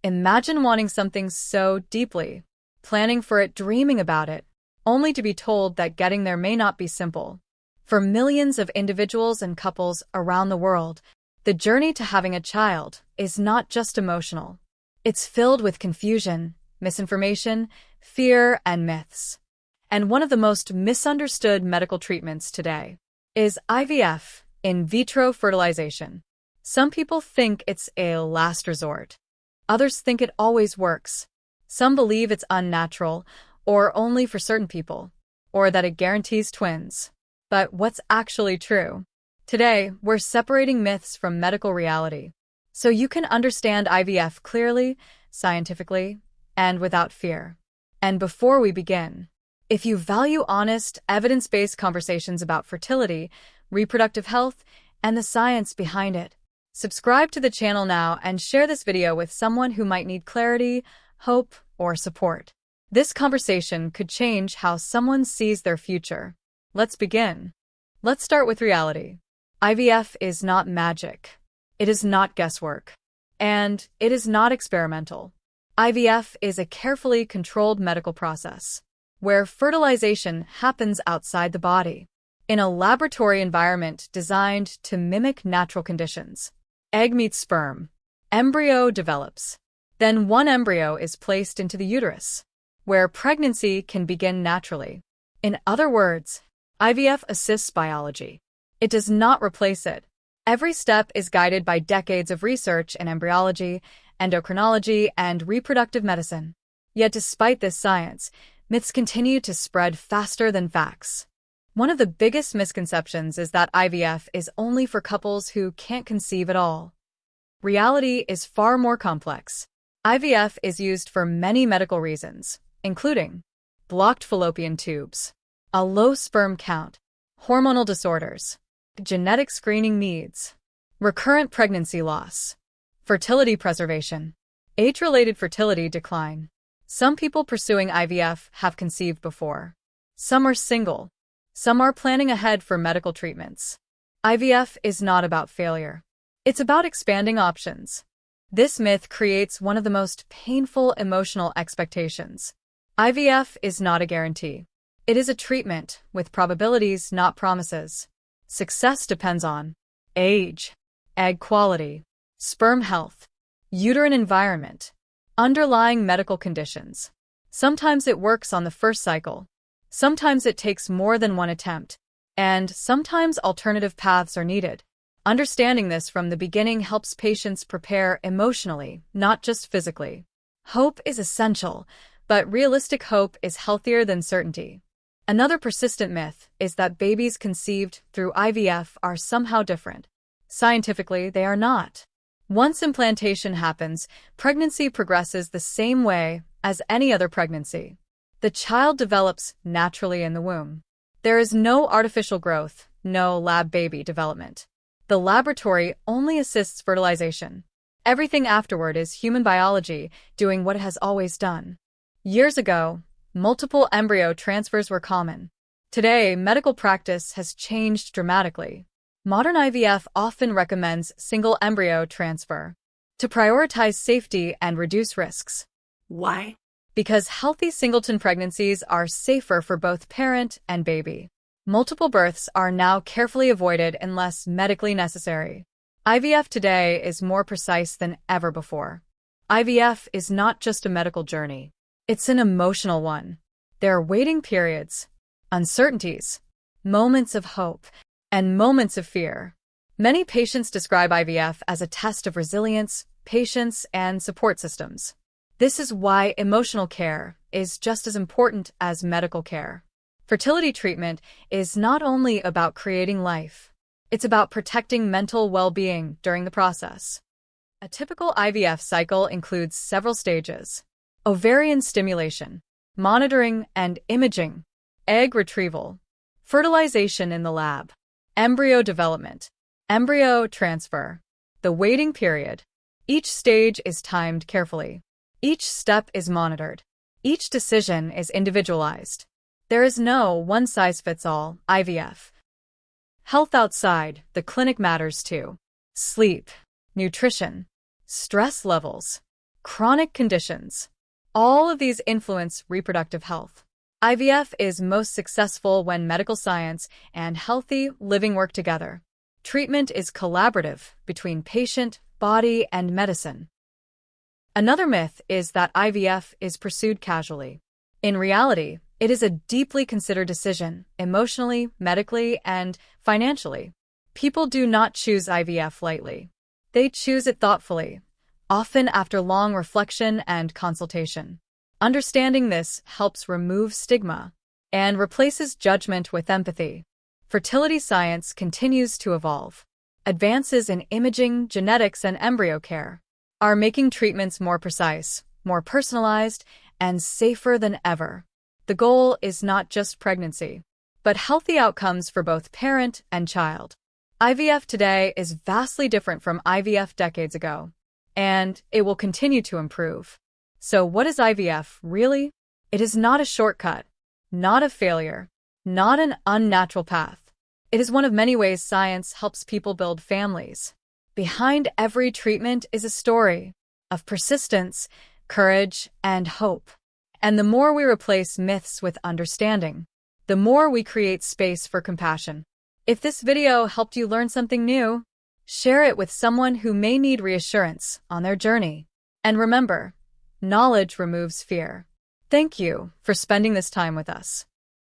Imagine wanting something so deeply, planning for it, dreaming about it, only to be told that getting there may not be simple. For millions of individuals and couples around the world, the journey to having a child is not just emotional. It's filled with confusion, misinformation, fear, and myths. And one of the most misunderstood medical treatments today is IVF, in vitro fertilization. Some people think it's a last resort. Others think it always works. Some believe it's unnatural, or only for certain people, or that it guarantees twins. But what's actually true? Today, we're separating myths from medical reality, so you can understand IVF clearly, scientifically, and without fear. And before we begin, if you value honest, evidence-based conversations about fertility, reproductive health, and the science behind it, subscribe to the channel now and share this video with someone who might need clarity, hope, or support. This conversation could change how someone sees their future. Let's begin. Let's start with reality. IVF is not magic. It is not guesswork. And it is not experimental. IVF is a carefully controlled medical process where fertilization happens outside the body, in a laboratory environment designed to mimic natural conditions. Egg meets sperm. Embryo develops. Then one embryo is placed into the uterus, where pregnancy can begin naturally. In other words, IVF assists biology. It does not replace it. Every step is guided by decades of research in embryology, endocrinology, and reproductive medicine. Yet despite this science, myths continue to spread faster than facts. One of the biggest misconceptions is that IVF is only for couples who can't conceive at all. Reality is far more complex. IVF is used for many medical reasons, including blocked fallopian tubes, a low sperm count, hormonal disorders, genetic screening needs, recurrent pregnancy loss, fertility preservation, age-related fertility decline. Some people pursuing IVF have conceived before. Some are single. Some are planning ahead for medical treatments. IVF is not about failure. It's about expanding options. This myth creates one of the most painful emotional expectations. IVF is not a guarantee. It is a treatment with probabilities, not promises. Success depends on age, egg quality, sperm health, uterine environment, underlying medical conditions. Sometimes it works on the first cycle. Sometimes it takes more than one attempt. And sometimes alternative paths are needed. Understanding this from the beginning helps patients prepare emotionally, not just physically. Hope is essential, but realistic hope is healthier than certainty. Another persistent myth is that babies conceived through IVF are somehow different. Scientifically, they are not. Once implantation happens, pregnancy progresses the same way as any other pregnancy. The child develops naturally in the womb. There is no artificial growth, no lab baby development. The laboratory only assists fertilization. Everything afterward is human biology doing what it has always done. Years ago, multiple embryo transfers were common. Today, medical practice has changed dramatically. Modern IVF often recommends single embryo transfer to prioritize safety and reduce risks. Why? Because healthy singleton pregnancies are safer for both parent and baby. Multiple births are now carefully avoided unless medically necessary. IVF today is more precise than ever before. IVF is not just a medical journey. It's an emotional one. There are waiting periods, uncertainties, moments of hope, and moments of fear. Many patients describe IVF as a test of resilience, patience, and support systems. This is why emotional care is just as important as medical care. Fertility treatment is not only about creating life. It's about protecting mental well-being during the process. A typical IVF cycle includes several stages: ovarian stimulation, monitoring and imaging, egg retrieval, fertilization in the lab, embryo development, embryo transfer, the waiting period. Each stage is timed carefully. Each step is monitored. Each decision is individualized. There is no one-size-fits-all IVF. Health outside the clinic matters too. Sleep, nutrition, stress levels, chronic conditions. All of these influence reproductive health. IVF is most successful when medical science and healthy living work together. Treatment is collaborative between patient, body, and medicine. Another myth is that IVF is pursued casually. In reality, it is a deeply considered decision, emotionally, medically, and financially. People do not choose IVF lightly. They choose it thoughtfully, often after long reflection and consultation. Understanding this helps remove stigma and replaces judgment with empathy. Fertility science continues to evolve. Advances in imaging, genetics, and embryo care are making treatments more precise, more personalized, and safer than ever. The goal is not just pregnancy, but healthy outcomes for both parent and child. IVF today is vastly different from IVF decades ago, and it will continue to improve. So what is IVF really? It is not a shortcut, not a failure, not an unnatural path. It is one of many ways science helps people build families. Behind every treatment is a story of persistence, courage, and hope. And the more we replace myths with understanding, the more we create space for compassion. If this video helped you learn something new, share it with someone who may need reassurance on their journey. And remember, knowledge removes fear. Thank you for spending this time with us.